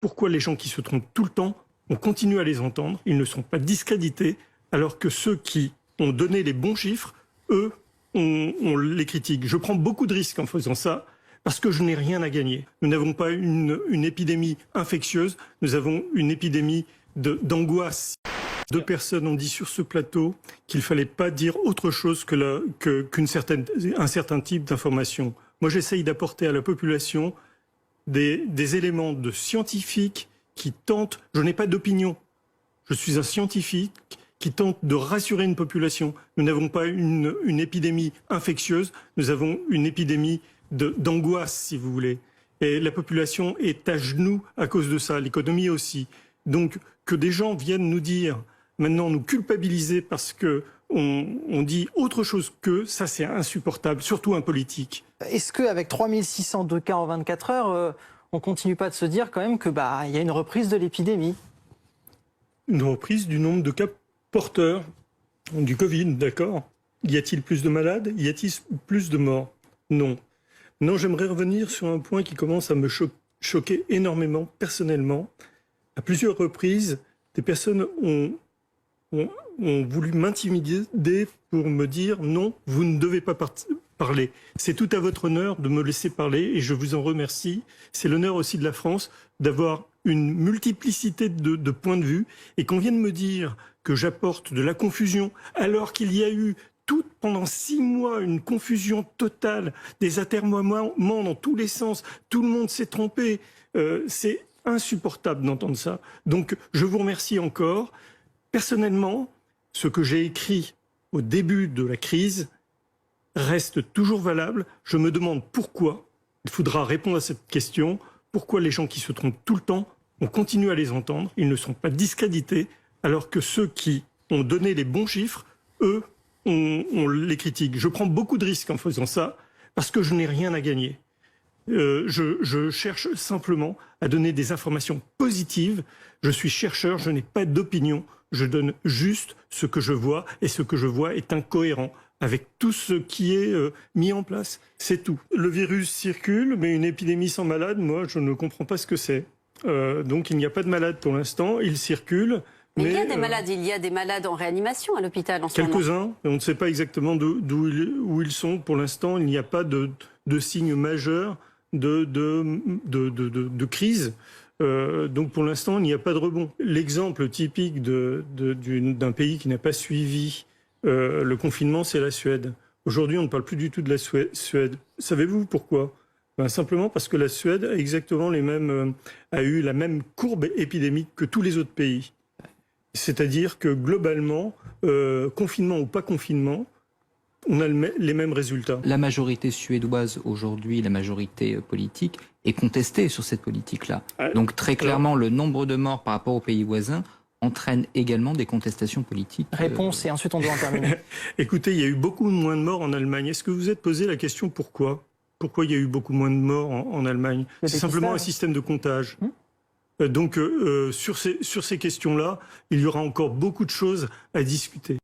pourquoi les gens qui se trompent tout le temps, on continue à les entendre, ils ne sont pas discrédités, alors que ceux qui ont donné les bons chiffres, eux, on les critique. Je prends beaucoup de risques en faisant ça, parce que je n'ai rien à gagner. Nous n'avons pas une épidémie infectieuse, nous avons une épidémie d'angoisse. 2 personnes ont dit sur ce plateau qu'il ne fallait pas dire autre chose qu'un certain type d'information. Moi, j'essaye d'apporter à la population des éléments de scientifiques qui tentent... Je n'ai pas d'opinion. Je suis un scientifique qui tente de rassurer une population. Nous n'avons pas une épidémie infectieuse, nous avons une épidémie d'angoisse, si vous voulez. Et la population est à genoux à cause de ça, l'économie aussi. Donc, que des gens viennent nous dire, maintenant nous culpabiliser parce qu'on dit autre chose qu'eux, ça c'est insupportable, surtout un politique. Est-ce qu'avec 3602 cas en 24 heures, on continue pas de se dire quand même que y a une reprise de l'épidémie? Une reprise du nombre de cas porteurs du Covid, d'accord. Y a-t-il plus de malades? Y a-t-il plus de morts? Non. Non, j'aimerais revenir sur un point qui commence à me choquer énormément, personnellement. À plusieurs reprises, des personnes ont voulu m'intimider pour me dire « Non, vous ne devez pas parler. C'est tout à votre honneur de me laisser parler et je vous en remercie. C'est l'honneur aussi de la France d'avoir une multiplicité de points de vue et qu'on vienne me dire que j'apporte de la confusion alors qu'il y a eu pendant 6 mois une confusion totale, des atermoiements dans tous les sens, tout le monde s'est trompé. C'est insupportable d'entendre ça. Donc je vous remercie encore. Personnellement, ce que j'ai écrit au début de la crise reste toujours valable. Je me demande pourquoi, il faudra répondre à cette question, pourquoi les gens qui se trompent tout le temps, on continue à les entendre, ils ne sont pas discrédités, alors que ceux qui ont donné les bons chiffres, eux, on les critique. Je prends beaucoup de risques en faisant ça, parce que je n'ai rien à gagner. Je cherche simplement à donner des informations positives. Je suis chercheur, je n'ai pas d'opinion. Je donne juste ce que je vois, et ce que je vois est incohérent avec tout ce qui est mis en place. C'est tout. Le virus circule, mais une épidémie sans malade, moi, je ne comprends pas ce que c'est. Donc il n'y a pas de malade pour l'instant, il circule. Mais il y a des malades, il y a des malades en réanimation à l'hôpital en ce moment. Quelques-uns, on ne sait pas exactement où ils sont. Pour l'instant, il n'y a pas de signe majeur de crise. Donc pour l'instant, il n'y a pas de rebond. L'exemple typique d'un pays qui n'a pas suivi le confinement, c'est la Suède. Aujourd'hui, on ne parle plus du tout de la Suède. Savez-vous pourquoi? Simplement parce que la Suède a eu la même courbe épidémique que tous les autres pays. C'est-à-dire que globalement, confinement ou pas confinement, on a les mêmes résultats. La majorité suédoise aujourd'hui, la majorité politique, est contestée sur cette politique-là. Donc très clairement, le nombre de morts par rapport aux pays voisins entraîne également des contestations politiques. Réponse et ensuite on doit en terminer. Écoutez, il y a eu beaucoup moins de morts en Allemagne. Est-ce que vous vous êtes posé la question pourquoi? Pourquoi il y a eu beaucoup moins de morts en Allemagne? C'est simplement un système de comptage. Donc sur ces questions-là, il y aura encore beaucoup de choses à discuter.